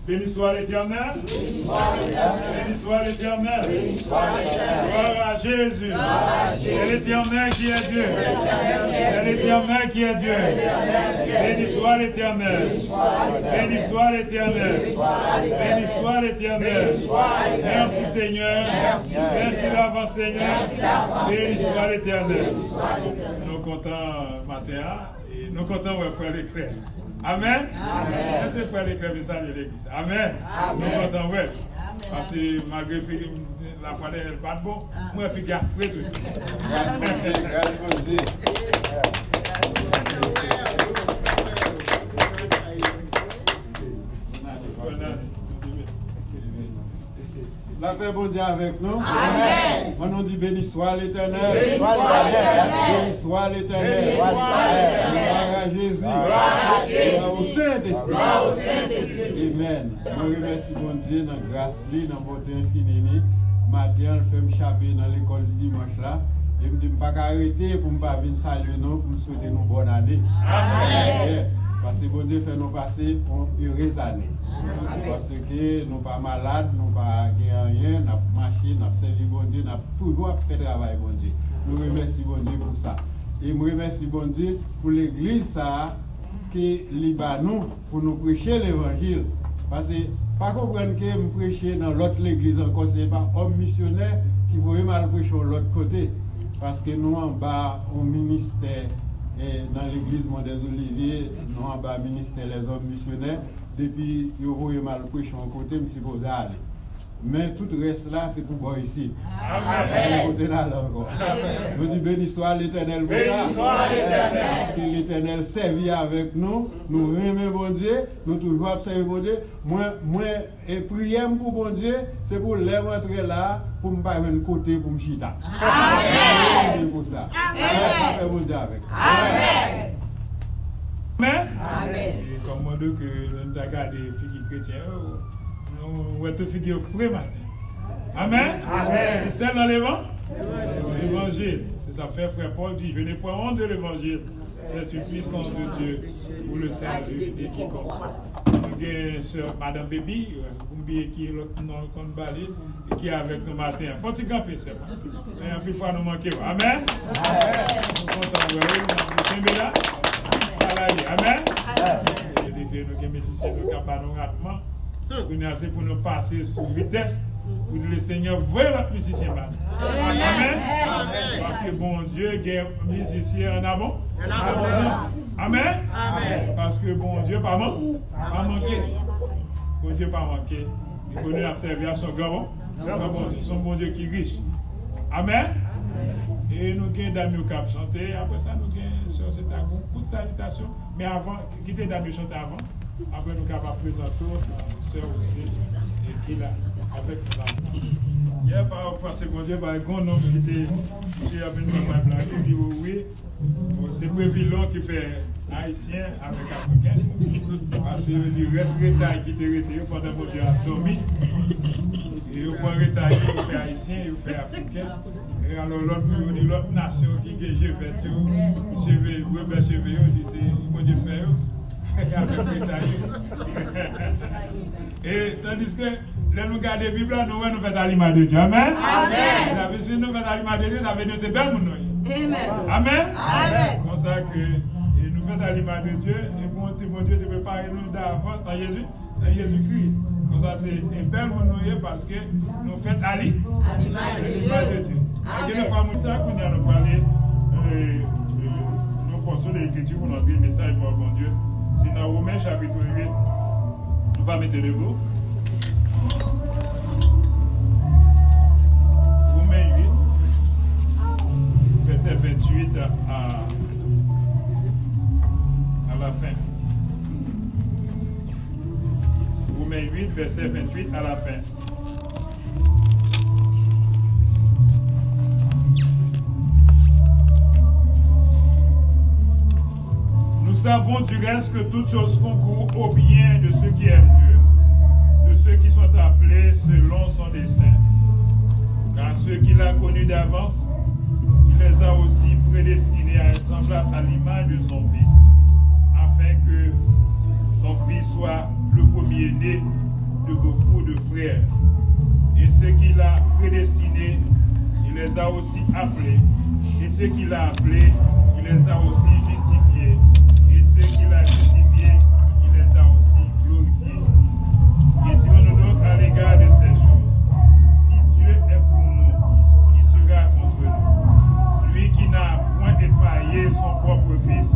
Béni soit l'Éternel. Béni soit l'Éternel. Gloire à Jésus. C'est l'Éternel qui est Dieu. C'est l'Éternel qui est Dieu. Béni soit l'Éternel. Béni soit l'Éternel. Béni soit l'Éternel. Merci Seigneur. Merci d'avance Seigneur. Béni soit l'Éternel. Nous comptons matin et nous comptons frère l'éclair. Amen. Merci frère l'éclair de saluer l'église. Amen. Nous comptons ouais. Parce que malgré la foi n'est pas bon, moi je suis gaffé tout. La paix bon Dieu avec nous. Amen. On nous dit béni soit l'Éternel. Béni soit l'Éternel. Béni soit l'Éternel. Gloire à Jésus. Gloire au Saint-Esprit. Gloire au Saint-Esprit. Amen. Nous remercions bon Dieu dans la grâce, dans la beauté infinie. Matin, je fais me chaper dans l'école du dimanche là. Et je ne dis pas arrêter pour ne pas venir saluer nous, pour nous souhaiter une bonne année. Amen. Parce que bon Dieu fait nous passer une heureuse année. Parce que nous ne sommes pas malades, nous ne sommes pas rien, nous avons marché, nous avons servi bon Dieu, nous avons toujours fait travail bon Dieu. Nous remercions bon Dieu pour ça. Et nous remercions bon Dieu pour l'église ça qui libère nous pour nous prêcher l'évangile. Parce que pas comprendre que nous prêcher dans l'autre église encore, ce n'est pas un missionnaire qui veut mal prêcher de l'autre côté. Parce que nous en bas au ministère dans l'église Mont des Oliviers, nous en bas ministère les hommes missionnaires. Depuis que vous voyez mal prêcher en côté, je suis supposé aller. Mais tout le reste là, c'est pour moi ici. Amen. Côté là encore. Je dis béni soit l'Éternel pour ça. Parce que l'Éternel servit avec nous. Nous aimons bon Dieu. Nous toujours observer bon Dieu. Moi, et prier pour bon Dieu, c'est pour les rentrer là, pour me faire un côté pour me chita. Amen. Pour ça. Amen. Bon Dieu avec. Amen. Amen. Amen. Et comme on dit que nous avons regardé les filles chrétiennes, nous avons tout figure frais matin. Amen. Amen. C'est dans l'évangile. C'est ça fait frère Paul dit, je n'ai point honte de l'évangile. C'est une puissance de Dieu pour le salut de quiconque. Nous avons sœur Madame Baby, qui est l'autre nom qu'on balai, et qui est avec nous matin. Faut-il camper, c'est pas. Et un peu de fois nous manquons. Amen. Nous sommes contents de vous. Là. Amen. Et depuis nous avons musiciens, nous avons rapidement. C'est pour nous passer sous vitesse, pour que le Seigneur voie notre musicien. Amen. Parce que bon Dieu a musicien en avant. Amen. Parce que bon Dieu pas manqué. Bon Dieu pas manqué. Il connaît observer à son grand son bon Dieu qui est riche. Amen. Et nous avons d'amis qui ont chanté. Après ça, nous avons sur cette beaucoup de salutations. Mais avant, quitter d'amis chanter avant. Après, nous avons présenté sœur aussi. Et qui là, avec nous. Il y a parfois, c'est bon Dieu, par un grand homme qui était avec nous, qui dit oui, c'est Prévilon qui fait haïtien avec africain. Parce qu'il reste retard qui était retiré pendant que Dieu a dormi. Et il prend retard qui fait haïtien et il fait africain. Et alors l'autre nation qui est cheveux, il dit c'est bon Dieu fait. Et tandis que là nous gardons la Bible, nous faisons à l'image de Dieu. Amen. Amen. Si nous faisons à l'image de Dieu, ça veut dire que c'est belle mon Amen. Amen. Amen. Comme ça que nous faisons à l'image de Dieu et pour mon Dieu de préparer nous d'avance dans Jésus-Christ. Comme ça c'est belle mon parce que nous faisons à l'image de Dieu. Et nous faisons ça qu'on a parlé, nous pensons l'écriture pour notre message pour bon Dieu. C'est dans Romains chapitre 8. Nous va mettre debout. Romains 8, verset 28 à la fin. Romains 8, verset 28 à la fin. Nous savons du reste que toutes choses concourent au bien de ceux qui aiment Dieu, de ceux qui sont appelés selon son dessein. Car ceux qu'il a connus d'avance, il les a aussi prédestinés à être semblables à l'image de son Fils, afin que son Fils soit le premier-né de beaucoup de frères. Et ceux qu'il a prédestinés, il les a aussi appelés. Et ceux qu'il a appelés, il les a aussi justifiés. Et ceux qu'il a justifiés, il les a aussi glorifiés. Et dirons-nous donc à l'égard de ces choses, si Dieu est pour nous, qui sera contre nous? Lui qui n'a point épargné son propre Fils,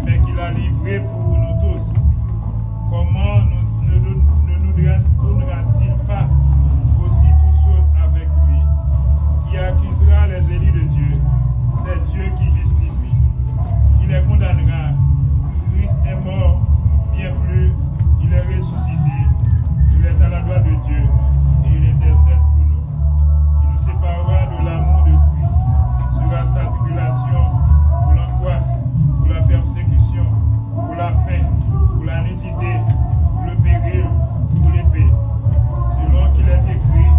mais qui l'a livré pour nous tous, comment ne nous donnera-t-il pas aussi toutes choses avec lui? Qui accusera les élus de Dieu? C'est Dieu qui justifie. Il les condamnera. Christ est mort, bien plus, il est ressuscité. Il est à la droite de Dieu et il intercède pour nous. Il nous séparera de l'amour de Christ. Sera sa tribulation, pour l'angoisse, pour la persécution, pour la faim, pour la nudité, pour le péril, pour l'épée. Selon qu'il est écrit,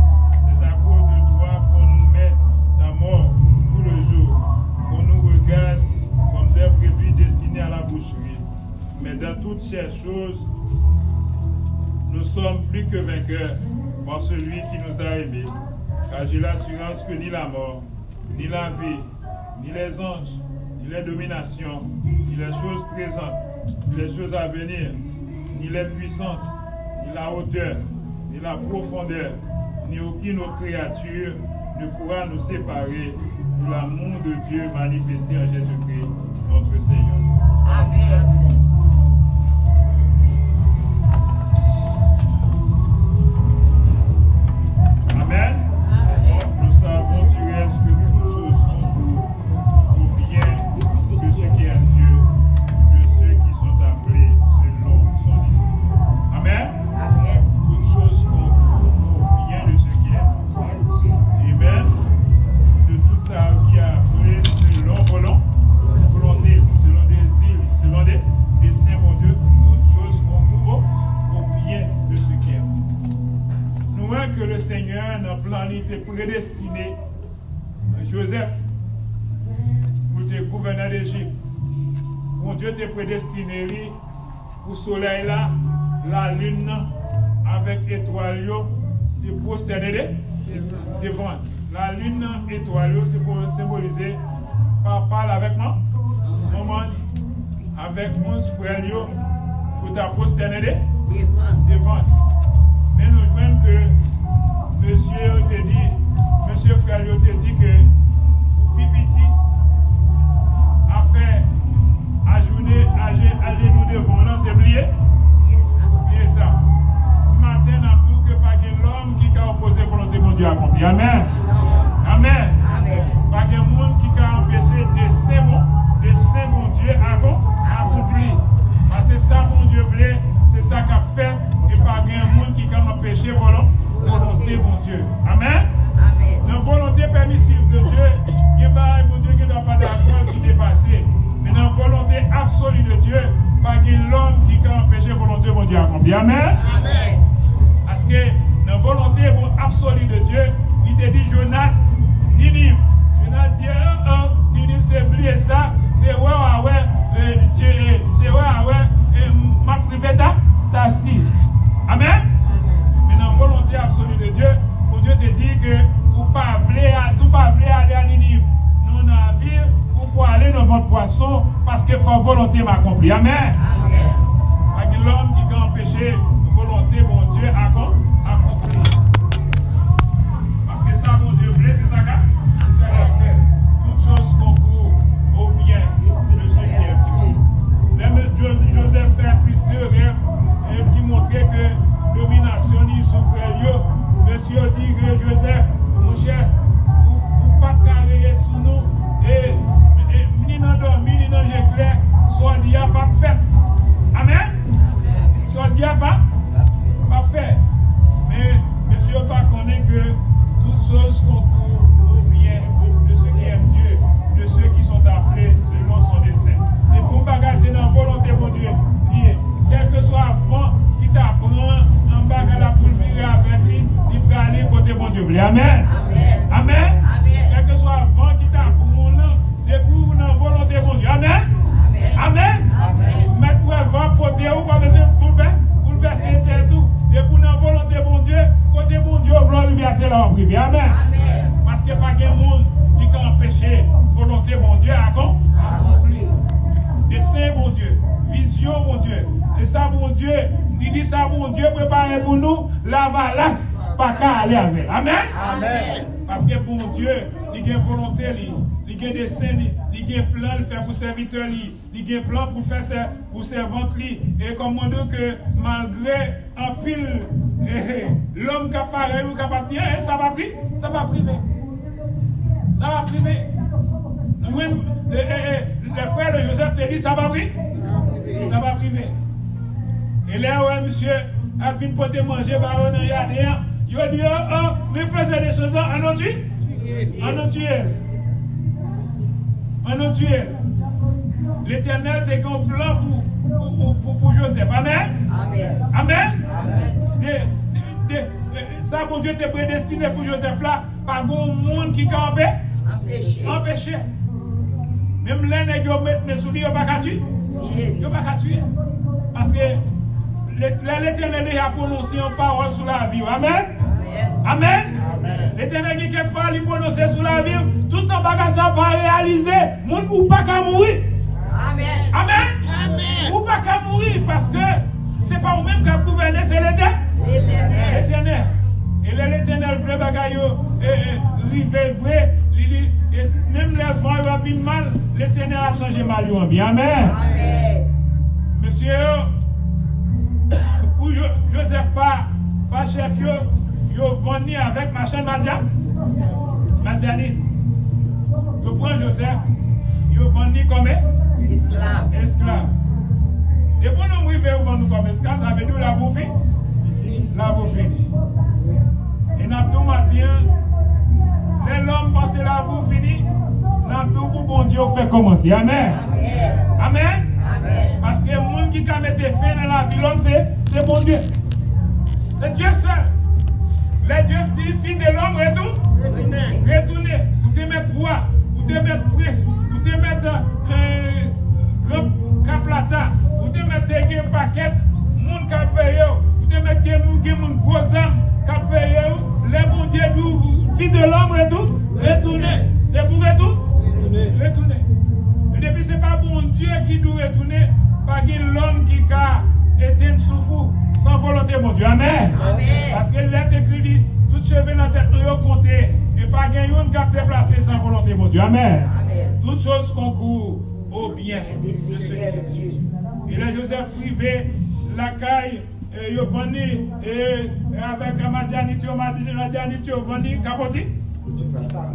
c'est à cause de toi qu'on nous met à mort tout le jour, qu'on nous regarde comme des brebis destinées à la boucherie. Mais dans toutes ces choses, nous sommes plus que vainqueurs par celui qui nous a aimés. Car j'ai l'assurance que ni la mort, ni la vie, ni les anges, ni les dominations, ni les choses présentes, ni les choses à venir, ni les puissances, ni la hauteur, ni la profondeur, ni aucune autre créature ne pourra nous séparer de l'amour de Dieu manifesté en Jésus-Christ, notre Seigneur. Amen. Amen. Nous savons du reste que toutes choses concourent au bien de ceux qui aiment Dieu, de ceux qui sont appelés selon son dessein. Amen. Amen. Toutes choses concourent au bien de ceux qui aiment Dieu. Amen. De tout ça qui a appelé selon volonté, selon des îles, selon des desseins bon Dieu, toutes choses concourent au bien de ceux qui aiment. Nous voyons que le Seigneur n'a planité prédestiné Joseph pour être gouverneur d'Égypte. Mon Dieu t'a prédestiné lui pour le soleil là, la lune avec étoile de prosterner devant. La lune étoile c'est pour symboliser papa avec moi, maman avec 11 frères pour ta prosterner devant. Mais nous voyons que monsieur frère te dit que Pipiti a fait à genoux devant, là c'est oublié. Et ça. Matin, n'a plus que pas l'homme qui a opposé volonté de Dieu accompli. Amen. Amen. Pas de monde qui a empêché des saints bon Dieu accompli. Parce que ça, mon Dieu voulait, c'est ça qu'a fait. Et pas de monde qui a empêché volonté bon Dieu. Amen. Dans la volonté permissive de Dieu, il y a pas bon Dieu qui ne doit pas d'accord qui dépasse. Mais dans la volonté absolue de Dieu, pas de l'homme qui a empêché volonté bon Dieu accompli. Amen. Parce que dans la volonté absolue de Dieu, il te dit Jonas, Ninive. Jonas dit, Ninive c'est oublié ça, c'est ma privée ta si. Amen. Mais dans la volonté absolue de Dieu, pour Dieu te dit que vous ne pouvez pas aller à Ninive, nous navire, ou pour aller dans votre poisson, parce que votre volonté m'accomplit. Amen. Pas que l'homme qui a empêché la volonté, mon Dieu, accompli. Parce que ça, mon Dieu voulait, c'est ça qu'a fait. Toutes choses concourent au bien de ceux qui aiment Dieu. Même Joseph fait plusieurs rêves qui montraient que domination il souffrait. Monsieur dit que Joseph, mon cher, vous pas carrer sous nous et ni dans dormi, ni dans l'éclair, soit dit pas fait. Amen. Soit dit pas fait. dit ça, bon Dieu prépare pour nous, la valasse, pas qu'à aller avec. Amen. Amen. Parce que bon Dieu, il a une volonté, il a des desseins, il a un plan de faire pour serviteur, il a un plan pour faire pour servante. Et comme on dit que malgré un pile, l'homme qui apparaît ou qui appartient, ça va priver. Ça va priver. Ça va priver. Le frère de Joseph te dit, ça va priver. Ça va priver. Et là, ouais, monsieur, a fini pour te manger, baron, il y a des gens. Il a dit, oh, mais faisait des choses en entier. En entier. En entier. L'Éternel te un plan pour Joseph. Amen. Amen. Amen. Ça, bon Dieu te prédestiné pour Joseph là, par un monde qui a empêché. Même l'un qui a mis mes souliers, il n'y a pas qu'à tuer. Il n'y a pas qu'à tuer. Parce que l'Éternel a prononcé une parole sur la vie. Amen. Amen. L'Éternel qui quelque part, il prononce sur la vie. Tout en bagage ça va réaliser. Moun ou pas qu'à mourir. Amen. Amen. Ou pas qu'à mourir parce que c'est pas vous-même qui a gouverné, c'est l'Éternel. L'Éternel. Et l'Éternel vrai bagaille rive vrai. Même les vents ils vont mal. Le Seigneur a changé mal en bien. Amen. Monsieur, pour Joseph pas chef yo venu avec machin Madiani. Yo prend Joseph, yo venu comme esclave. Et pour nous arriver au vendre comme esclave, ça veut dire la vous fini. Et n'abdou matin, l'homme pense la vous fini, n'abdou pour bon Dieu fait commencer. Amen. Amen. Parce que le monde qui a mis fin dans la vie, l'homme c'est bon Dieu. C'est Dieu seul. Les dieux disent, fille de l'homme, retournez. Vous te mettez roi, vous te mettez prince, vous te mettez grand caplata, vous te mettez un paquet, monde qui a fait, vous te mettez un gros âme qui a fait, les bons dieux disent, fille de l'homme, retournez. C'est pour retourner. Et depuis, ce n'est pas bon Dieu qui doit retourner, pas l'homme qui a été souffert sans volonté, mon Dieu. Amen. Parce que l'être écrit, tout cheveux dans la tête, nous compter. Et pas quelqu'un qui a déplacé sans volonté, mon Dieu. Amen. Toutes choses concourent au bien de ceux qui Dieu. Et là, Joseph rivé, la caille, il est venu, avec Madiani, il est venu, Capoti,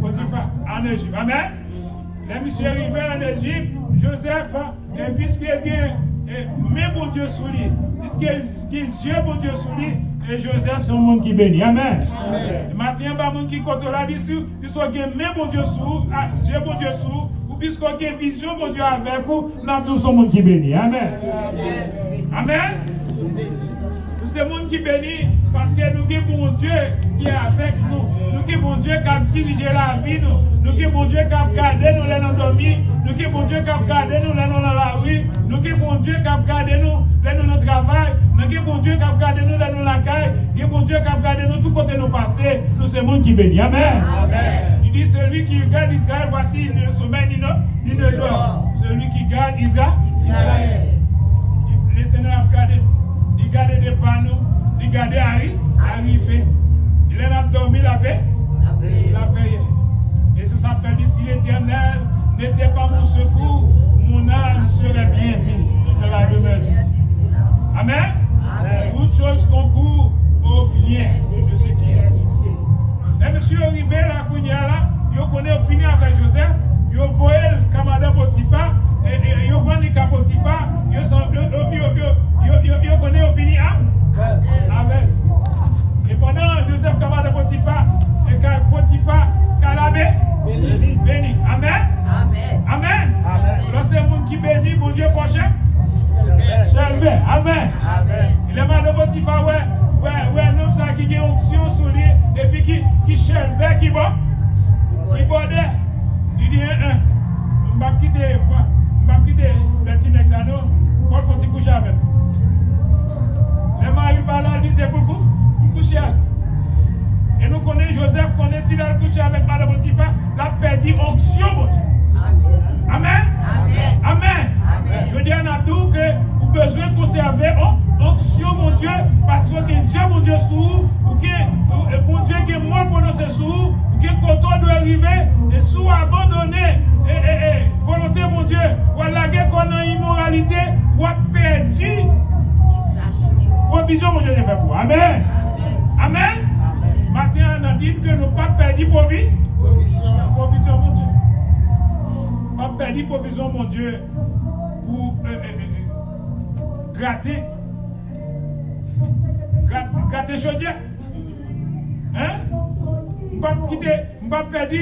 Potiphar, en Égypte. Amen. Les monsieur arrivé en Égypte, Joseph, et puisqu'il y a mais bon Dieu sous lui, puisque Dieu bon Dieu sous lui, et Joseph c'est un monde qui bénit. Amen. Maintenant, il y a un monde qui compte là dessus, puisqu'il y a mais bon Dieu sous, Dieu bon Dieu sous, ou puisqu'il y a vision bon Dieu avec vous, nous avons tous un monde qui bénit. Amen. Amen. C'est le monde qui bénit parce que nous avons bon Dieu qui est avec nous. Nous avons bon Dieu qui a dirigé la vie. Nous avons bon Dieu qui a gardé nous les endormis. Nous avons bon Dieu qui a gardé nous les dans la rue. Nous avons bon Dieu qui a gardé nous les dans notre travail. Nous avons bon Dieu qui a gardé nous les dans la caille. Nous avons bon Dieu qui a gardé nous tout côté nous passés. Nous c'est le monde qui bénit. Amen. Il dit celui qui garde Israël, voici ne sommeil ni ne dort. Celui qui garde Israël. Le Seigneur a gardé. Il garde des panneaux, il garde arrivé. Il a dormi la veille. Et ça fait dire si l'Éternel n'était pas mon secours, mon âme serait bien vue dans la demeure d'ici. Amen. Toutes choses concourent au bien de ceux qui aiment Dieu. Et monsieur arrivé là, il connaît fini avec Joseph, il voyait le camarade Potiphar, et il vendu le Potiphar, il connaît fini avec. Et pendant Joseph camarade Potiphar, et Potiphar, Calabé, béni. Amen. Lorsque c'est le monde qui bénit, mon Dieu fâché. Chelbe. Amen. Il est mal de Potiphar, ouais, un homme ça qui a une onction sur lui, et puis qui chelbe, qui borde. Il dit, je vais quitter le petit Nexano, il faut coucher avec. Les maris parlent, ils disent, c'est pour coucher. Et nous connaissons Joseph, connaissons s'il a couché avec Madame Potiphar, la perdu onction, mon Dieu. Amen. Je dis à Abdou que vous avez besoin de conserver onction. onction, mon Dieu, parce que Dieu, mon Dieu, sous ou que mon Dieu qui est mort prononcé sous ou que quand doit arriver et sous abandonné volonté, mon Dieu, ou la guerre qu'on a immoralité, ou a perdu. Provision, mon Dieu, je fais pour. Amen. Amen. Matin, on a dit que nous ne pas perdu provision. Provision, mon Dieu. Pas perdu provision, mon Dieu, pour gratter chaudière. Hein? Je ne pas perdre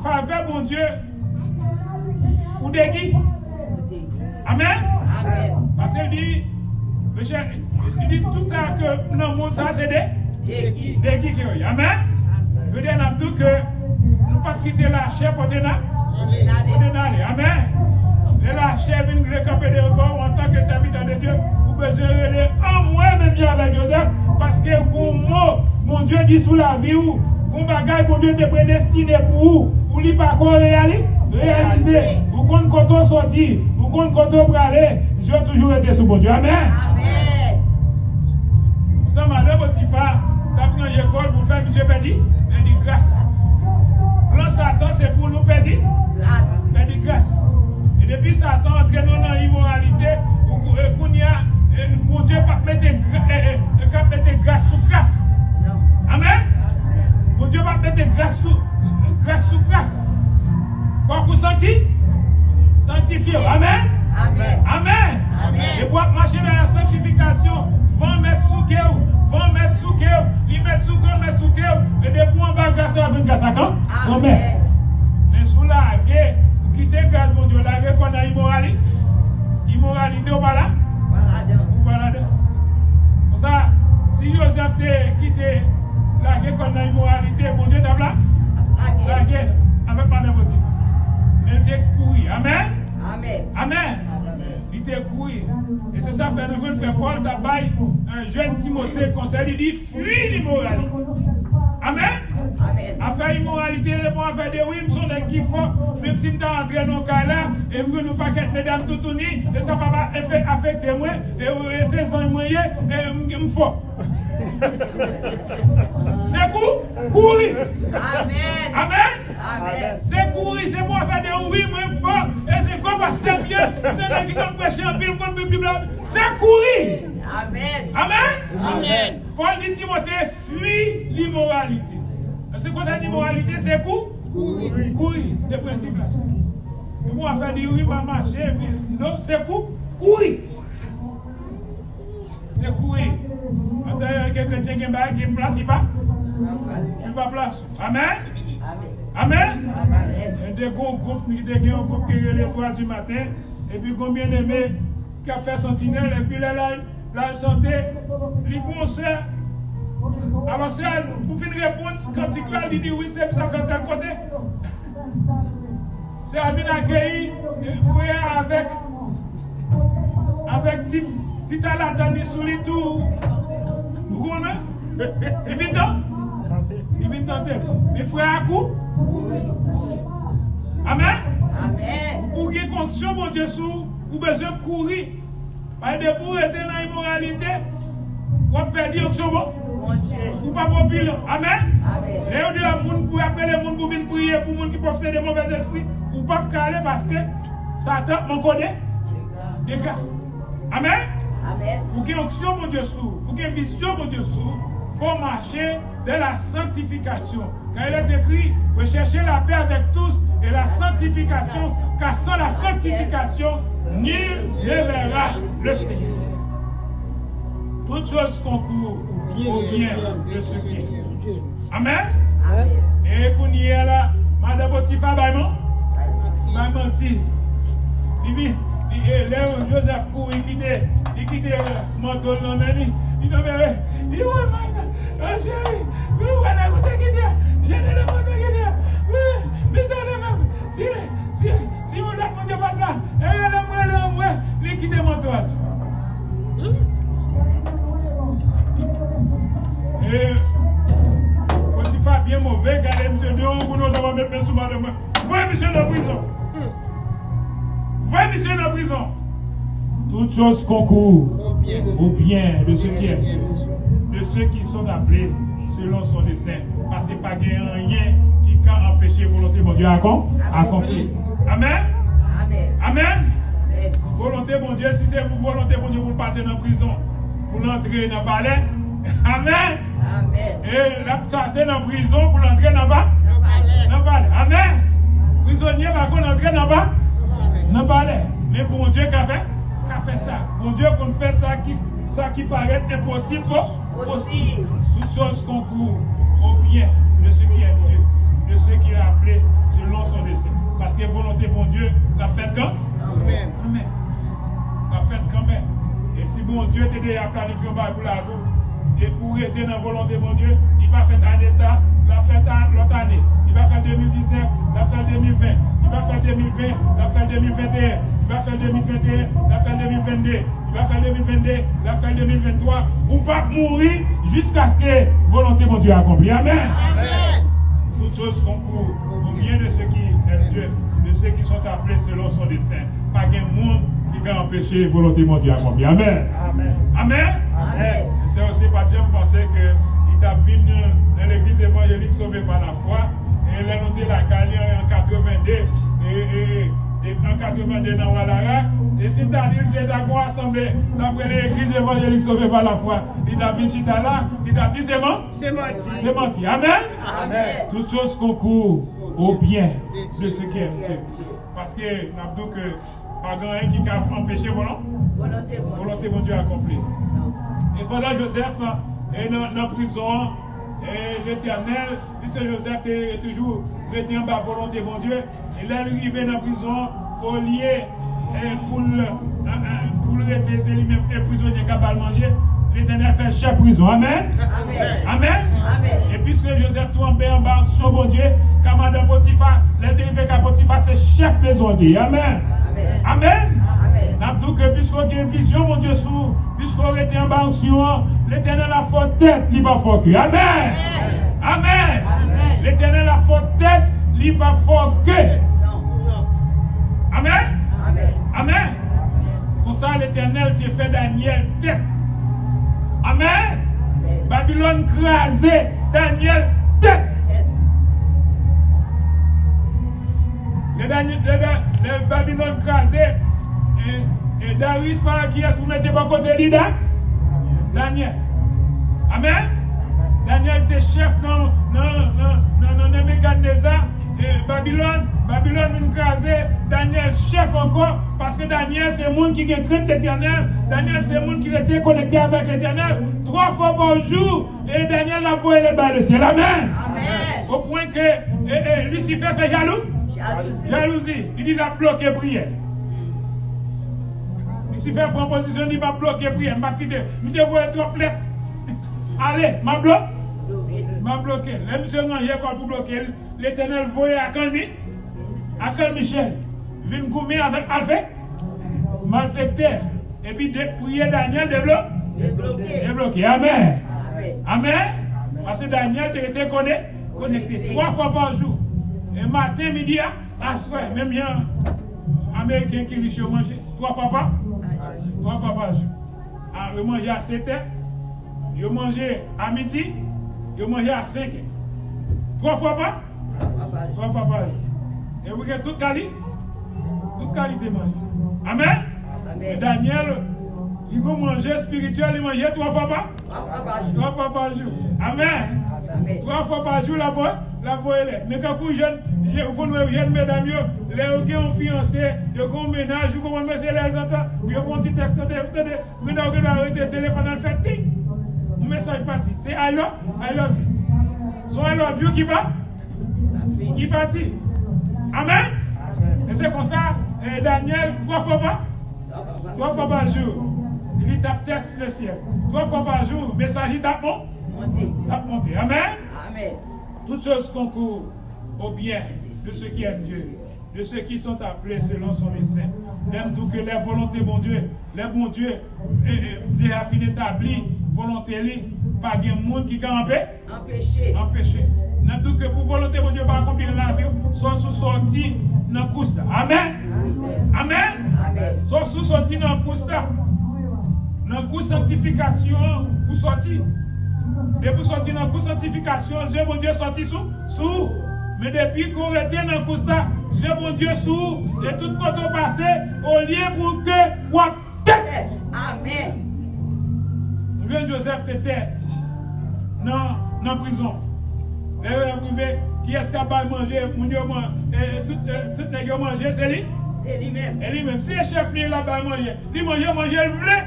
faveur, mon Dieu, ou déguis. Amen. Amen. Parce qu'il dit, il dit tout ça que dans le monde, ça c'est des déguis. Amen. Je veux dire, que nous ne pas quitter la chair pour tenir. Amen. La chair vient de camper de encore en tant que serviteur de Dieu. Vous besoin de aller en moi-même bien avec Joseph. Parce que mon Dieu dit sous la vie où, mon bagage, mon Dieu te prédestiné pour vous. Vous ne pas qu'on réaliser. Vous comptez quand on sortit. Vous comptez quand on aller. Dieu a toujours été sous mon Dieu. Amen. Amen. Vous savez, madame Potiphar, tu as pris une école pour faire Monsieur Perdi. Elle dit grâce. Plan Satan, c'est pour nous perdre. Grâce. Perdre grâce. Et depuis Satan entraîne dans l'immoralité, mon Dieu pas mettre grâce sous grâce. Non. Amen. Mon Dieu va mettre grâce sous grâce. Faut vous sentir sanctifié. Amen. Amen. Amen. Amen. Et pour marcher dans la sanctification, vont mettre sous cœur, vont mettre sous cœur, ils mettent sous cœur, mettent sous cœur. Et depuis on va grâce à grâce à quand? Amen. Mais sous la guerre, vous quittez grâce, mon Dieu, la guerre qu'on a immoralité. Immoralité ou pas là? Voilà. Pour ça, si Joseph t'a quitté la guerre qu'on a immoralité, mon Dieu t'a là? La guerre avec Madame Potiphar. Elle t'a couru. Amen. Amen. Amen. Il t'a couru. Et c'est ça, fait nous faire Paul d'abord, un jeune Timothée conseil, il dit fuis l'immoralité. Amen. Amen. Affaire immoralité, les bons affaires de oui, sont des qui font, même si nous sommes entrés dans le cas là, et nous pas qu'être mesdames tout unis, et ça ne va pas affecter moi, et c'est un moyen, et me faut. C'est courir. Amen. Amen. Amen. C'est courir, c'est pour faire des oui, moi fort, et c'est quoi pasteur bien, c'est là qui vont prêcher en pile, comme Bible, c'est courir. Amen. Amen. Amen. Paul dit Timothée, fuis l'immoralité. C'est quoi ça l'immoralité? C'est courir. C'est le principe là. Et moi, on va dire oui, pas marcher. Non, c'est courir. C'est courir. Quand il y a quelqu'un qui ne place, il ne va place. Amen. Amen. Il y a des gros groupes, il y a un groupe qui est les 3 du matin. Et puis, combien d'aimés qui a fait sentinelle. Et puis, la santé, les concerts. Alors, si vous finissez répondre, quand il dit oui, ça fait tel côté. C'est à venir accueillir frère avec petit alatani sous les tours. Vous connaissez? Il vient tenter. Mais frère à coup. Amen. Amen. Pour qu'il y ait condition, mon Dieu, vous besoin de courir. Parce que pour être dans l'immoralité, vous perdez l'onction. Ou pas populaire. Amen. Amen. Léo de la monde pour appeler les gens pour venir prier pour les gens qui peuvent faire des mauvais esprits. Ou pas caler parce que Satan m'en connaît des cas. Amen. Amen. Pour qu'il y ait onction, mon Dieu, pour qu'il y ait vision, mon Dieu, il faut marcher dans la sanctification. Quand il est écrit, recherchez la paix avec tous et la sanctification, car sans la sanctification, nul ne verra le Seigneur. Toutes choses concourent au bien de ce qui est. Amen. Amen. Et qu'on y est là, Madame Potiphar, m'a menti. Joseph Kou, il quitte le manteau de l'homme. Il dit, chéri, vous allez écouter qui dit, j'ai le manteau qui dit, mais ça le même. Si vous n'avez pas de là, il quitte le manteau. Et Potiphar bien mauvais, regardez monsieur dehors, vous n'avez pas mettre souvent de moi. Voyez monsieur dans la prison. Voyez monsieur dans la prison. Toutes choses concourent au bien de ceux qui aiment Dieu, de ceux qui sont appelés selon son dessein. Parce que pas rien qui peut empêcher la volonté de Dieu à accomplir. Amen. Amen. Volonté de Dieu, si c'est pour volonté de Dieu pour passer dans la prison, pour l'entrer dans le palais. Amen. Et la passer dans la prison pour l'entrer dans le palais. Amen. Prisonnier va qu'on entrer dans le palais. Mais bon Dieu qu'a fait ça. Bon Dieu qu'on fait ça qui paraît impossible possible. Toutes choses concourent au bien de ceux qui aiment Dieu, de ceux qui l'ont appelé selon son dessein. Parce que volonté bon Dieu l'a fait quand? Amen. L'a fait quand même. Et si bon Dieu t'a déjà planifié pour la route, et pour être dans la volonté de mon Dieu, il va faire année ça, il va faire l'autre année, il va faire 2019, il va faire 2020, il va faire 2020, il va faire 2021, il va faire 2021, il va faire 2022, il va faire 2022, il va faire 2023, ou pas mourir jusqu'à ce que la volonté de mon Dieu accomplie. Amen. Toutes choses concourent au bien de ceux qui aiment Dieu, de ceux qui sont appelés selon son dessein. Pas qu'un monde qui va empêcher la volonté de mon Dieu accomplir. Amen. Amen. C'est aussi pas Dieu penser qu'il t'a vu dans l'église évangélique sauvé par la foi. Et il a noté la Cali en 82. Et en 82 dans Walara. Et si tu as dit que tu as assemblé d'après l'église évangélique sauvée par la foi, il t'a vu Chita là, il t'a dit c'est menti. C'est menti. Amen. Toutes choses concourent au bien de ceux qui aiment Dieu. Parce que nous avons que pas grand qui a empêché volonté de Dieu accomplie. Et pendant Joseph est dans la prison, l'Éternel, puisque Joseph est toujours resté en bas volonté de Dieu, et là il arrive dans la prison au lieu pour rester, c'est lui-même un prisonnier capable de manger. L'Éternel fait chef prison. Amen. Et puisque Joseph tombe en bas sur bon Dieu, commandant Potiphar, l'Éternel fait Potiphar, c'est chef maison de Dieu. Amen. Nous que puisqu'on a une vision, mon Dieu, puisqu'on était en bas sur l'Éternel a fort tête, il va fort cœur. Amen. L'Éternel a fort tête, il va fort cœur. Amen. Pour ça, l'Éternel te fait Daniel tête. Amen. Babylone crasé, Daniel tête. Le Babylone crasé, et Darius par qui est-ce que vous mettez pas côté Lida? Daniel. Amen. Daniel était chef dans Nebuchadnezzar. Babylone nous crasé, Daniel chef encore, parce que Daniel c'est le monde qui a crainte l'Éternel, Daniel c'est le monde qui était connecté avec l'Éternel 3 fois par jour, et Daniel a voulu les balles, c'est Amen. Au point que Lucifer fait jalousie, il dit il a bloqué prière. Lucifer prend position, il va bloquer prière, il va quitter, monsieur vous êtes trop plein, allez, m'a bloqué, les monsieur non, il y a quoi pour bloquer. L'Éternel voyait à Carl Michel, vient gommer avec Alphée, malfecteur, et puis prier Daniel débloqué. Amen. Parce que Daniel était connecté 3 fois par jour. Et matin, midi, à soir, même bien Américain qui riche manger 3 fois par jour. Il mangeait à 7 heures, il mangeait à midi, il mangeait à 5 heures. 3 fois par jour. Et vous avez toute qualité manger. Amen. Et Daniel, il va manger spirituel, il mangeait 3 fois par jour. Amen. 3 fois par jour, la voix est. Mais quand vous jeune mesdames, les ont fiancé, ils ont ménage, vous comprenez, c'est les entends, ils ont un petit texte, vous avez arrêté le téléphone, elle fait ting. Un message parti. C'est I love you. So I love you qui va? Qui partit. Amen. Et c'est comme ça, Daniel, 3 fois par jour. Il tape texte le ciel. 3 fois par jour, message, il tape monter. Amen. Toutes choses concourent au bien de ceux qui aiment Dieu, de ceux qui sont appelés selon son dessein. Même tout que les volontés, bon Dieu, déjà fin établi, volonté, pas de monde qui peut empêcher. Même tout que pour volonté, bon Dieu, pas accomplir la vie, soit sous sorti dans le course. Amen. Amen. Soit sous sorti dans le cours là. Dans le cours sanctification, vous sorti. Et pour sortir dans le cours sanctification, Dieu mon Dieu sorti sous. Mais depuis qu'on était dans le cours là, Dieu mon Dieu sous. Et tout côté passé, au lieu pour que vous tête. Amen. Nous venons Joseph t'était dans la prison. Qui est-ce qui a mangé, tout les gens mangé, c'est lui? C'est lui-même. Et lui-même, si le chef lui là-bas manger, il mange, il voulait.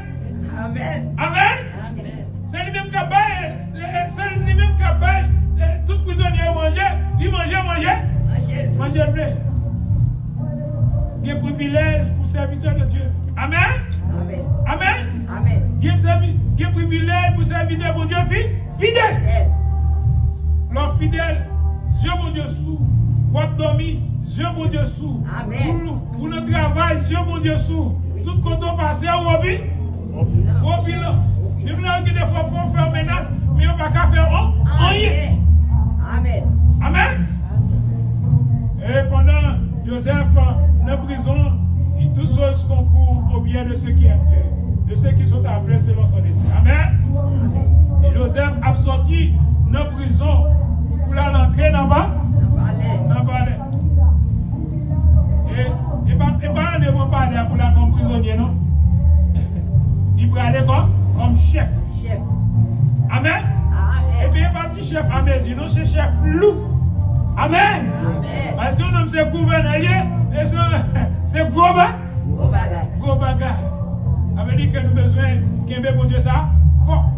Amen. Amen. Amen. C'est lui-même qui a baillé, c'est lui-même qui a baillé, tout prisonnier manger, il manger, il voulait. Il y a un privilège pour serviteur de Dieu. Amen. Amen. Amen. Amen. Il y a un privilège pour serviteur de Dieu fidèle. L'homme fidèle, Dieu mon Dieu sous. Pour dormir, Dieu mon Dieu sous. Amen. Pour notre travail, Dieu mon Dieu sous. Tout quand on passe au bilan. Même là, des fois, il faut faire menace, mais on ne peut pas faire rien. Amen. Amen. Et pendant Joseph dans la prison, toutes choses concourent au bien de ceux qui aiment Dieu, de ceux qui sont appelés selon son dessein. Amen. Et Joseph a sorti dans la prison pour l'entrer dans le palais. Et pas ne vont pas aller pour la comme prisonnier, non? Il peut aller comme chef. Amen. Et puis il n'est pas petit chef à mes yeux, non, c'est chef loup. Amen. Parce que nous sommes gouverneurs, et c'est gros bagage. Ça veut dire que nous avons besoin de pour Dieu ça fort.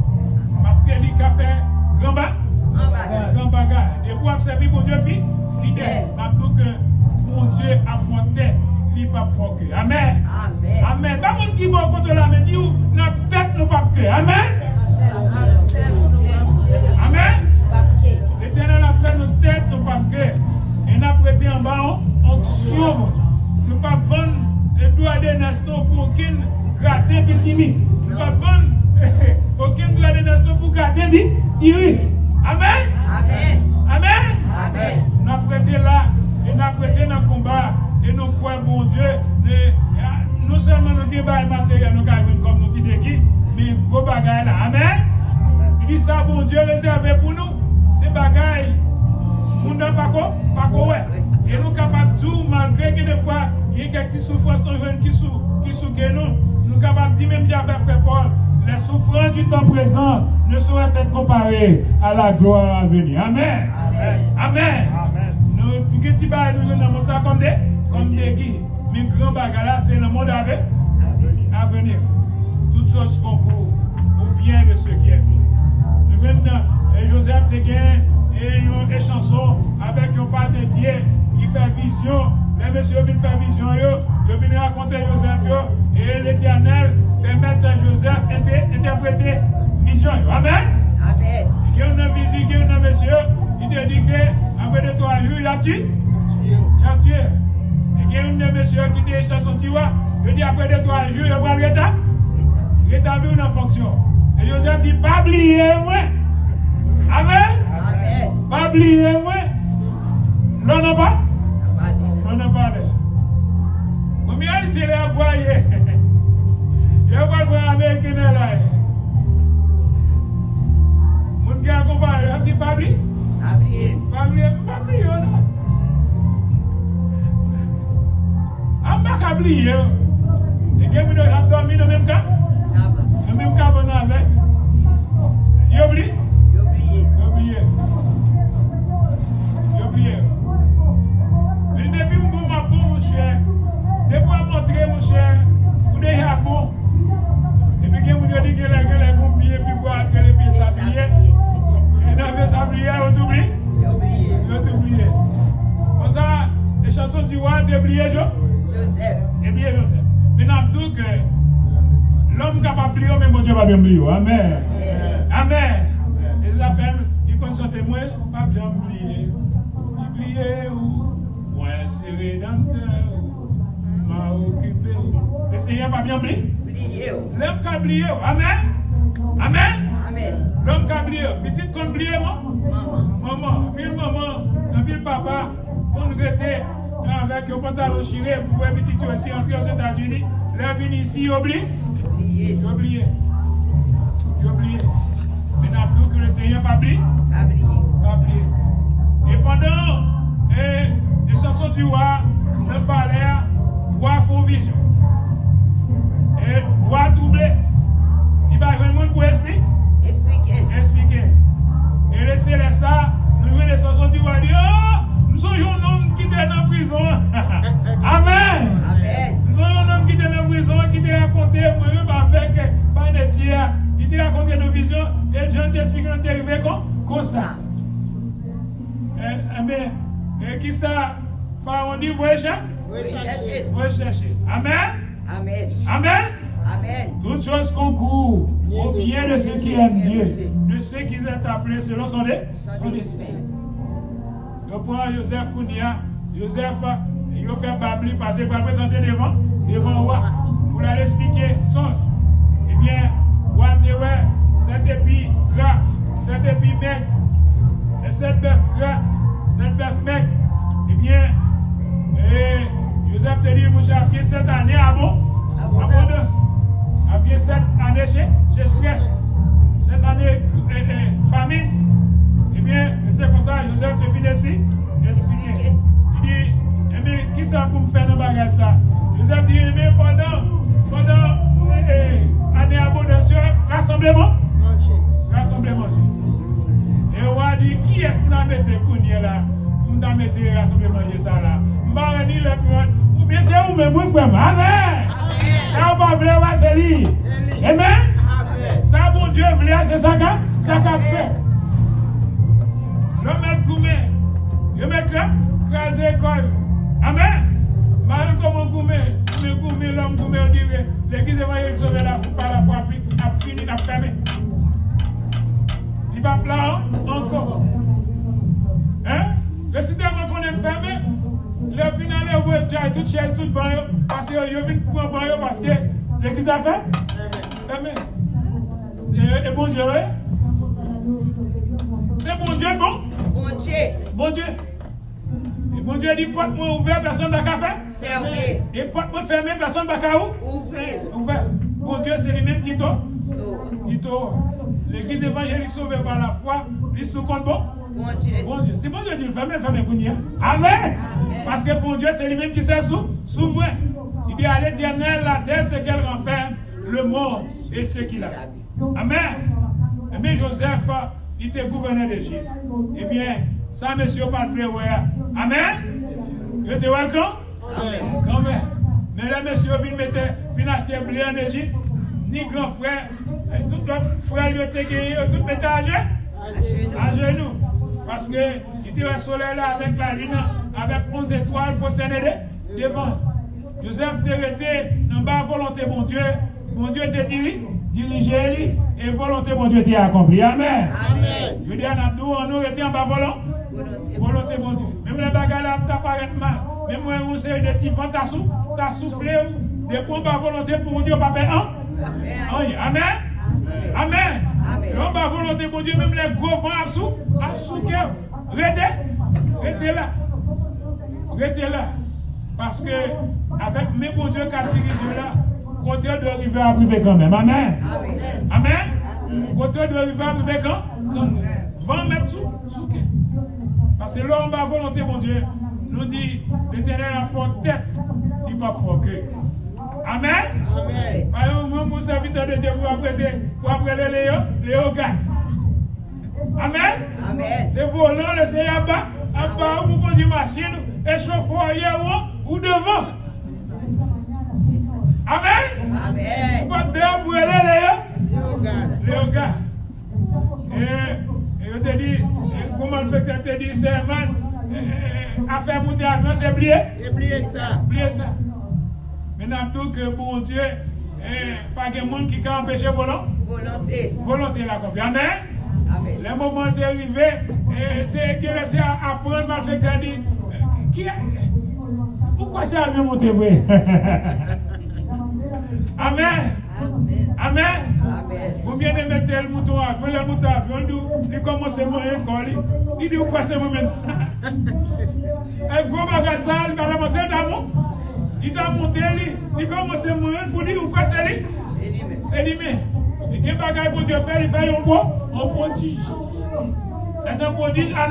Parce que lui a fait grand bagage. Et pour observer mon Dieu fidèle. Donc mon Dieu a fondé, il n'est pas fort que. Amen. Amen. Pas mon qui va contre la main, dit notre tête nous pas que. Amen. Amen. L'Éternel a fait notre tête nous pas que. Et nous a prêté en bas onction. Nous ne pas vendre les doigts des nations pour aucune gratter petit mi. Nous ne pas vendre aucune doigt des nations pour gratter dit. Amen. Amen. Nous avons prêté là, et nous avons prêté dans le combat, et nous croyons, bon Dieu, non seulement nous avons matériel, nous avons comme nous disons, mais gros bagaille là. Amen. Il dit ça, bon Dieu, réservé pour nous, ces bagailles, nous n'avons pas quoi. Et nous sommes capables de tout, malgré que des fois, il y a quelques souffrances qui sont nous sommes capables de dire, même avec Frère Paul, les souffrances du temps présent ne sauraient être comparées à la gloire à venir. Amen. Nous avons ça comme des guides. Mais grand bagarre, c'est le monde à venir. Toutes choses concourent au bien de ceux qui aiment. Nous venons et Joseph Teguin et une chansons avec un pas de Dieu qui fait vision. Les messieurs viennent faire vision, je viens raconter Joseph, et l'Éternel permet à Joseph d'interpréter vision. Amen. Il y a une vision, il y a un monsieur, il te dit qu'après 3 jours, il a tué. Et il y a un monsieur qui te chanson, tu vois, il dit après 2-3 jours, il va le rétablir en fonction. Et Joseph dit, pas oublier moi. Amen. Pas oublier moi. Non, non, pas. On a parlé. Combien il s'est envoyé? Il y a pas de américain là. Mon gars comparé, il dit pas oublier. Pas oublier, non. On va pas oublier. Et que vous avez dormi dans le même cas? Le même cas on a avec. Il oublie? Mais depuis mon cher, depuis montrer mon cher, vous déjà bon. Et puis que vous dites que les bons pieds, puis boire que les pieds s'habillent. Et dans les s'habiller, vous oubliez? Vous oubliez. Comme ça, les chansons du roi, tu oublies Joseph. Maintenant, donc, l'homme capable de plier, mais mon Dieu va bien plier. Amen. Les affaires, ils peuvent chanter moins, pas bien plier. Plier ou moi, c'est rédempteur, m'a occupé. Le Seigneur va bien plier. L'homme qui a plié. Amen. L'homme qui a plié. Petite qu'on plié, maman. Puis maman, puis papa, qu'on regrettait avec un pantalon chiré pour voir petit aussi entrer aux États-Unis. les venus ici, oublie. Oublié. Oublié. Mais nous que le Seigneur pas oublié. Pas oublié. Et pendant les chansons du roi, le palais, roi font vision. Et roi troublé. Il va y avoir un monde pour expliquer. Expliquer. Et le céleste, nous voyons les chansons du roi, dit, oh, nous sommes un homme qui était en prison. Amen. Nous sommes un homme qui était en prison, qui t'a raconté, moi-même avec Panetier, il t'a raconté nos visions, et Jean t'explique qu'on est arrivé comme ça. Et qui ça, Pharaon dit, vous cherchez. Amen. Toutes choses concourent au bien de ceux qui aiment Dieu, de ceux qui sont appelés selon son dessein. Je prends Joseph Kounia. Joseph, il va faire Babli passer pour présenter devant le roi. Pour aller expliquer songe. Eh bien, roi Terre, 7 épis gras, 7 épis maigres, et 7 bœufs gras, 7 bœufs maigres. Eh bien, Joseph te dit, mon cher, qui cette année abondance. Après 7 années chez stress, 6 années famine. Eh bien, c'est comme ça, Joseph se finit expliquer. Il dit, eh bien, qui ça pour me faire dans le bagage ça? Joseph dit, eh bien, pendant année abondance, rassemblement. Et le roi dit, qui est-ce qui a mis le cournier là? Pour me mettre le rassemblement ça là? Je vais dire le monde, ou bien c'est vous-même, mon frère. Amen. Ça va vouloir, c'est lui. Amen. Ça, bon Dieu, voulait, c'est ça qu'a fait. Le mettre gourmet. Je mets craser quoi. Amen. Malgré comment gourmet, l'homme gourmet, on dirait, l'église évangélique sauver la foi par la foi, a fini, a fermé. Il va là encore. Hein? Le système qu'on est fermé, le final est ouvert, tu as toute chaise, toute banque, parce que je viens prendre banque parce que l'église a fait. Fermé. Et bon Dieu, c'est bon Dieu, bon Dieu. Et bon Dieu dit, porte-moi ouvert, personne n'a qu'à faire. Fermé. Et porte-moi fermé, personne n'a qu'à ouvert. Bon Dieu, c'est lui-même qui t'a. L'église évangélique sauvée par la foi, il se compte bon. Bon Dieu. Si bon Dieu dit le fermé pour nous. Amen. Parce que bon Dieu, c'est lui-même qui s'est souverain. Il dit à l'Éternel, la terre, ce qu'elle renferme, le monde et ce qu'il a. Amen. Mais Joseph, il était gouverneur d'Égypte. Eh bien, ça, monsieur, pas de frère. Amen. You êtes welcome? Amen. Quand même. Mais là, monsieur, vient acheter blé en Égypte. Ni grand frère, tout le frère lui était gagné, tout mettait à genoux. Parce qu'il était au soleil là avec la lune, avec 11 étoiles pour s'aider devant. Joseph était resté en bas volonté, mon Dieu. Mon Dieu te dirigé et volonté, mon Dieu t'a accompli. Amen. Je dis à Nabdou, on était en bas volonté, mon Dieu. Même les bagages là, t'as pas mal. Même moi, on sait des petits vents, t'as soufflé, des combats volonté pour mon Dieu, papa. Amen. L'homme a volonté, mon Dieu, même les gros vents à souquer. Restez là. Parce que, avec mes bon Dieu qui a dirigé là, côté de river à priver quand même. Amen. Côté de river à priver quand même. 20 mètres souquer. Parce que l'homme a volonté, mon Dieu, nous dit, l'Éternel a fort tête, il n'est pas fort que. Amen. Par exemple, mon serviteur de Dieu pour apprêter les gars. Amen. C'est volant, le Seigneur à bas, vous conduisez machine, échauffoir ou devant. Amen. Pas de pour les gars. Et je te dis, comment le fait que tu te dis, c'est man, à faire monter avion, c'est plier ça. Maintenant, que bon Dieu, pas de monde qui a empêché volonté la copie. Amen. Le moment est arrivé, c'est que laisser apprendre malfaiteur dit, pourquoi c'est avion monté vrai? Amen. Vous bien de mettre le mouton avion, il commence à mourir il dit pourquoi c'est moi-même ça? Un gros bagage ça, il va avancer d'amour. Il t'a monté, il commence à mourir pour dire quoi c'est lui? C'est lui-même. Et quel bagage pour Dieu faire? Il fait un prodige. C'est un prodige à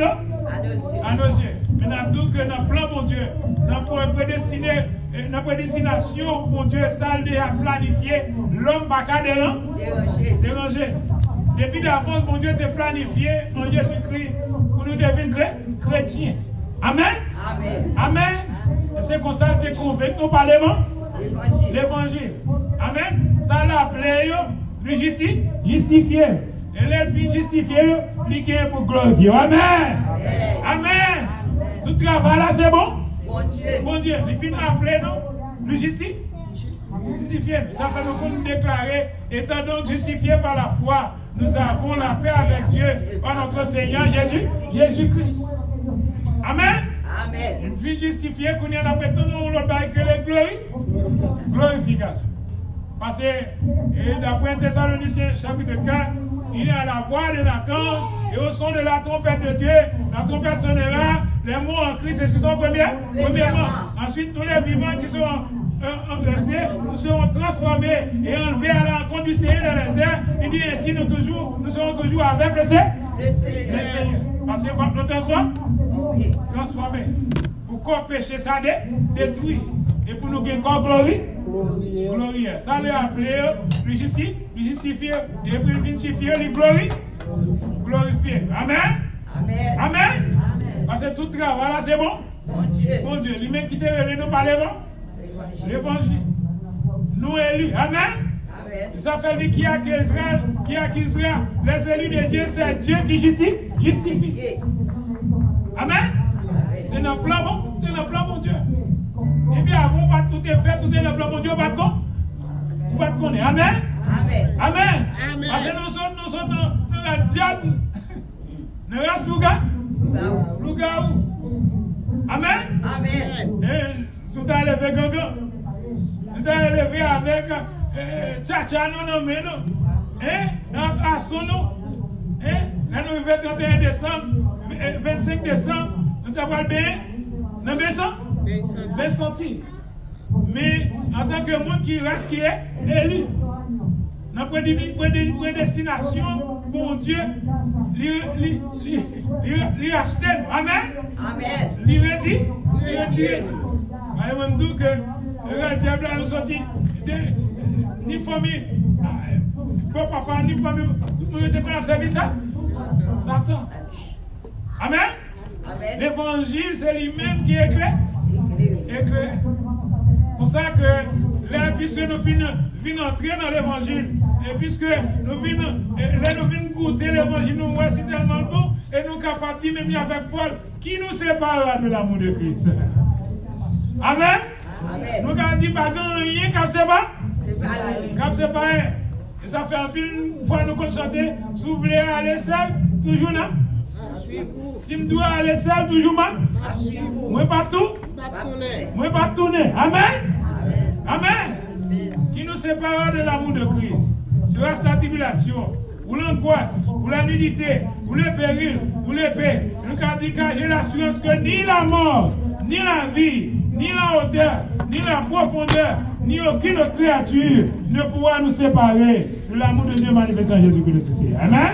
nos yeux. Mais nous que dans le plan, mon Dieu, dans la prédestination, mon Dieu, ça a planifié, l'homme n'a pas déranger. Depuis d'avance, mon Dieu t'a planifié en Jésus-Christ pour nous devenir chrétiens. Amen. Amen. C'est comme ça que tu es convaincu par l'évangile. Amen. Ça l'a appelé le justifier. Et les filles justifiées, il est pour glorifier. Amen. Amen. Tout travail là, c'est bon? Bon Dieu. Les filles appelées, non? Le justifier. Ça fait nous déclarer, étant donc justifiés par la foi, nous avons la paix avec Dieu par notre Seigneur Jésus-Christ. Amen. Une fille justifiée qu'on y a après tout nous l'autre que les glorification. Parce que d'après Thessaloniciens chapitre 4, il y a la voix de l'archange et au son de la trompette de Dieu, la trompette sonnera, les mots en Christ et c'est premièrement. Ensuite, nous les vivants qui sont engraissés, nous serons transformés et enlevés à la rencontre du Seigneur dans les airs. Il dit ainsi, nous serons toujours avec le Seigneur. Parce que nous transformés. Pour qu'on péché ça détruit. Et pour nous gagner encore glorie. Ça l'a appelé le justifier. Et pour le justifier, le glorifier. Amen. Parce que tout travail là, c'est bon. Bon Dieu, lui-même qui t'a révélé nous par l'évangile. Nous élus. Amen. Ça fait dire qui accusera les élus de Dieu, c'est Dieu qui justifie. Amen. C'est dans le plan bon Dieu. Et bien avant, tout est fait, tout est dans le plan bon Dieu, on va te connaître. Amen. Parce que nous sommes dans la diable. Nous restons Lougaou. Amen. Et tout à levé Gogo. Tout à levé avec Tchacha, non, mais non. À son nom. Là, nous vivons 31 décembre, 25 décembre, nous avons bien. Nous avons 20 centimes. Mais en tant que monde qui reste, qui est élu, dans la prédestination, bon Dieu, lui acheter. Amen. Lui retirer. Je me dis que le diable a sorti ni famille, bon papa, ni famille, nous avons servi ça. Satan. Amen. L'évangile, c'est lui-même qui est éclairé. Pour ça que puisque nous venons entrer dans l'évangile, et puisque nous venons goûter l'évangile, nous voyons c'est tellement bon, et nous sommes capables de dire, même avec Paul, qui nous séparera de l'amour de Christ. Amen. Nous avons dit, pas rien comme c'est pas. Comme c'est pas. Et ça fait un peu une fois nous chanter, si vous voulez aller seul, toujours là. Si je dois aller seul, toujours mal. Moi pas tourner. Amen. Qui nous séparera de l'amour de Christ. Sera sa tribulation, ou l'angoisse, ou la nudité, ou le péril, ou l'épée. Nous avons dit que j'ai l'assurance que ni la mort, ni la vie, ni la hauteur, ni la profondeur, ni aucune autre créature ne pourra nous séparer de l'amour de Dieu manifesté en Jésus-Christ. Amen.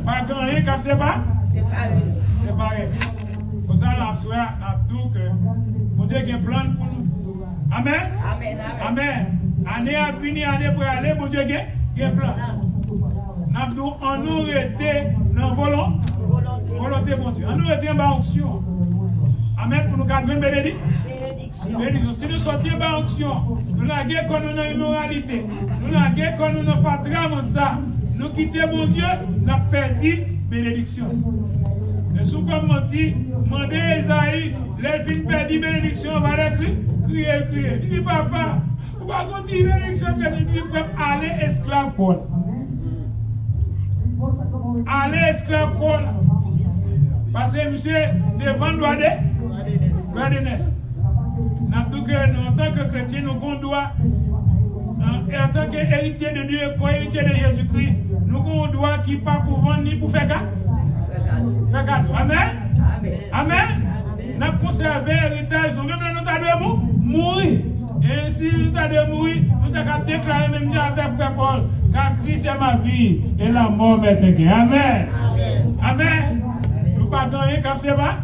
Pas quand rien comme c'est pas. Séparé. Pour ça, là, nous avons dit que mon Dieu a un plan pour nous. Amen. Année à venir, année pour aller, mon Dieu a un plan. Nous avons dit on nous était dans volonté, mon Dieu. On nous était en onction. Amen. Pour nous garder une bénédiction. Si nous sortions en onction, nous avons qu'on nous immoralité, nous avons qu'on nous fatras, ça. Nous quittons mon Dieu, nous avons perdu bénédiction. Et sous comme menti, demandez Esaïe, les filles perdu bénédiction, on va crier. Il dit papa, on va continuer bénédiction, il dit frère, allez esclave folle. Allez esclave folle. Parce que monsieur, devant droit de naissance. En tant que chrétien, nous doit, et en tant qu'héritier de Dieu, co-héritier de Jésus-Christ, nous avons un droit qui pas pour vendre ni pour faire cadeau. Amen. Nous avons conservé l'héritage, nous-mêmes, nous avons mourir. Et si nous avons mourir, nous avons déclaré même Dieu avec frère Paul, car Christ est ma vie et la mort m'est gain. Amen. Amen. Nous ne pas gagner comme c'est pas.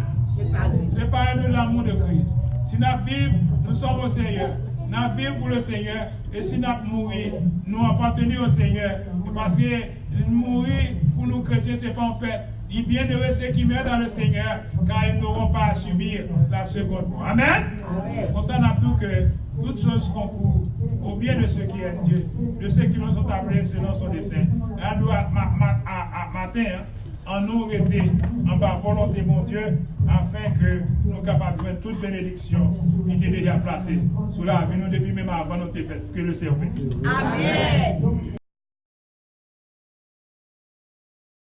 C'est pas de l'amour de Christ. Si nous vivons, nous sommes au Seigneur. Nous vivons pour le Seigneur. Et si nous mourir, nous appartenons au Seigneur. Parce que mourir pour nous chrétiens, ce n'est pas en paix. Il est bien heureux ceux qui meurent dans le Seigneur, car ils n'auront pas à subir la seconde mort. Amen. Pour ça, nous avons dit que toutes choses concourent au bien de ceux qui aiment Dieu, de ceux qui nous sont appelés selon son dessein. On doit, matin, en nous rester en bas volonté, mon Dieu, afin que nous soyons capables de faire toute bénédiction qui est déjà placée sous la vie, nous depuis même avant notre fête. Que le Seigneur bénisse. Amen.